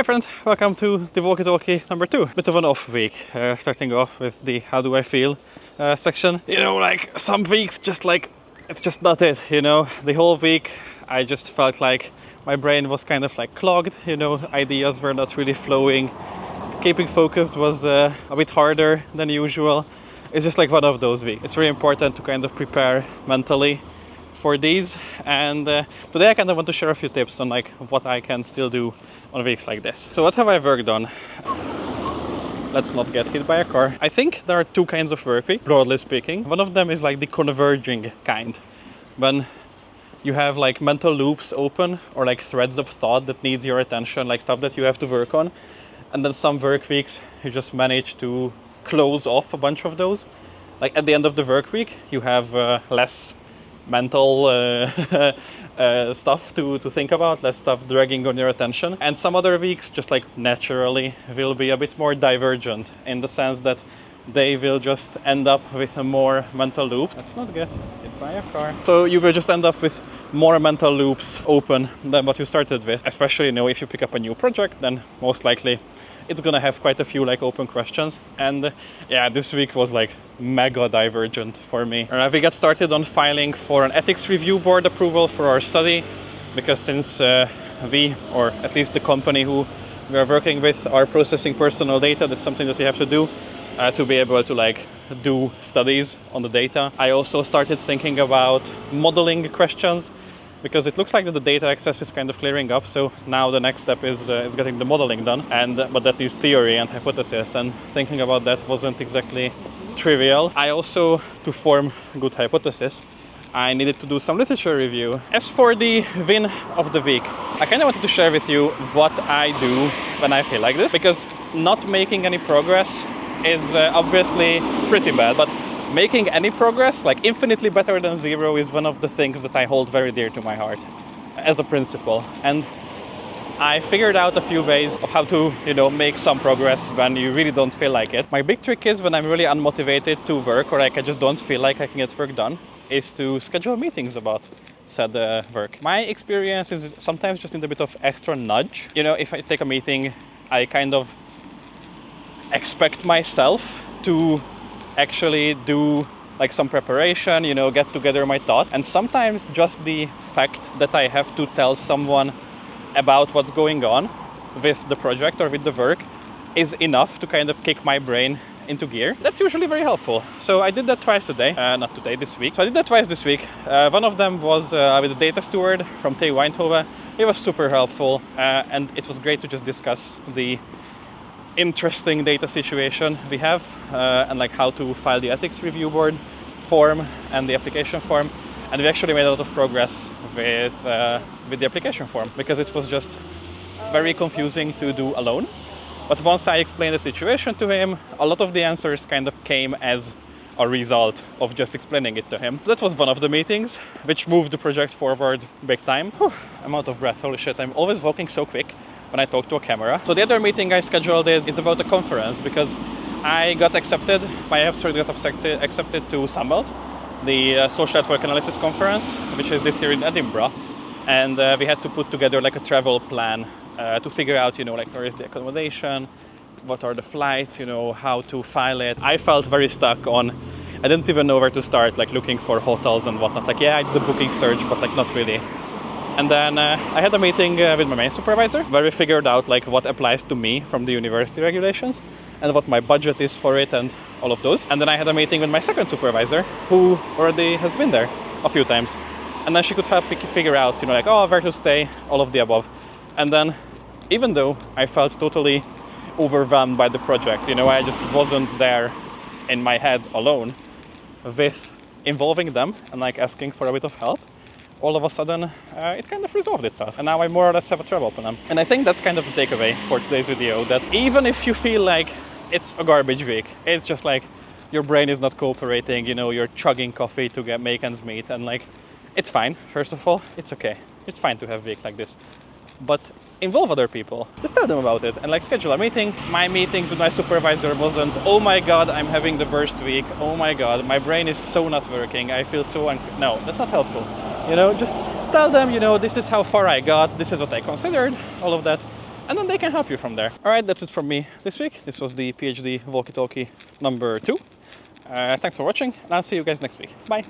Hey friends, welcome to the Walkie Talkie number 2. Bit of an off week, starting off with the how do I feel section. You know, like some weeks just like, it's just not it, you know. The whole week I just felt like my brain was kind of like clogged, you know, ideas were not really flowing. Keeping focused was a bit harder than usual. It's just like one of those weeks. It's very important to kind of prepare mentally for these, and today I kind of want to share a few tips on like what I can still do on weeks like this. So what have I worked on? Let's not get hit by a car. I think there are two kinds of work week, broadly speaking. One of them is like the converging kind, when you have like mental loops open or like threads of thought that needs your attention, like stuff that you have to work on, and then some work weeks you just manage to close off a bunch of those. Like at the end of the work week you have less mental stuff to think about, less stuff dragging on your attention. And some other weeks just like naturally will be a bit more divergent in the sense that they will just end up with a more mental loop. Let's not get hit by a car. So you will just end up with more mental loops open than what you started with. Especially, you know, if you pick up a new project, then most likely it's gonna have quite a few like open questions. And yeah, this week was like mega divergent for me. We got started on filing for an ethics review board approval for our study, because since we, or at least the company who we are working with, are processing personal data, that's something that we have to do to be able to like do studies on the data. I also started thinking about modeling questions, because it looks like that the data access is kind of clearing up. So now the next step is getting the modeling done, but that is theory and hypothesis, and thinking about that wasn't exactly trivial. I also, to form a good hypothesis, I needed to do some literature review. As for the win of the week, I kind of wanted to share with you what I do when I feel like this, because not making any progress is obviously pretty bad, but making any progress, like infinitely better than zero, is one of the things that I hold very dear to my heart as a principle. And I figured out a few ways of how to, you know, make some progress when you really don't feel like it. My big trick is when I'm really unmotivated to work, or like I just don't feel like I can get work done, is to schedule meetings about said work. My experience is sometimes just need a bit of extra nudge. You know, if I take a meeting, I kind of expect myself to actually do like some preparation, you know, get together my thoughts. And sometimes just the fact that I have to tell someone about what's going on with the project or with the work is enough to kind of kick my brain into gear. That's usually very helpful. So I did that twice today, not today, this week. So I did that twice this week. One of them was with the data steward from TU Eindhoven. He was super helpful, and it was great to just discuss the interesting data situation we have, and like how to file the ethics review board form and the application form. And we actually made a lot of progress with the application form, because it was just very confusing to do alone. But once I explained the situation to him, a lot of the answers kind of came as a result of just explaining it to him. So that was one of the meetings, which moved the project forward big time. Whew, I'm out of breath, holy shit, I'm always walking so quick when I talk to a camera. So the other meeting I scheduled is about a conference, because I got accepted, my abstract got accepted to Sunbelt, the Social Network Analysis Conference, which is this year in Edinburgh. And we had to put together like a travel plan to figure out, you know, like where is the accommodation, what are the flights, you know, how to file it. I felt very stuck on, I didn't even know where to start, like looking for hotels and whatnot. Like, yeah, I did the booking search, but like not really. And then I had a meeting with my main supervisor, where we figured out like what applies to me from the university regulations and what my budget is for it and all of those. And then I had a meeting with my second supervisor, who already has been there a few times. And then she could help me figure out, you know, like, oh, where to stay, all of the above. And then, even though I felt totally overwhelmed by the project, you know, I just wasn't there in my head alone with involving them and like asking for a bit of help, all of a sudden it kind of resolved itself, and now I more or less have a travel plan. And I think that's kind of the takeaway for today's video, that even if you feel like it's a garbage week, it's just like your brain is not cooperating, you know, you're chugging coffee to make ends meet, and like it's fine. First of all, it's okay, it's fine to have a week like this, but involve other people. Just tell them about it and like schedule a meeting. My meetings with my supervisor wasn't, oh my god, I'm having the worst week, oh my god, my brain is so not working, I feel so no, that's not helpful. You know, just tell them, you know, this is how far I got, this is what I considered, all of that, and then they can help you from there. All right, that's it from me this week. This was the PhD Walkie Talkie number 2. Thanks for watching, and I'll see you guys next week. Bye.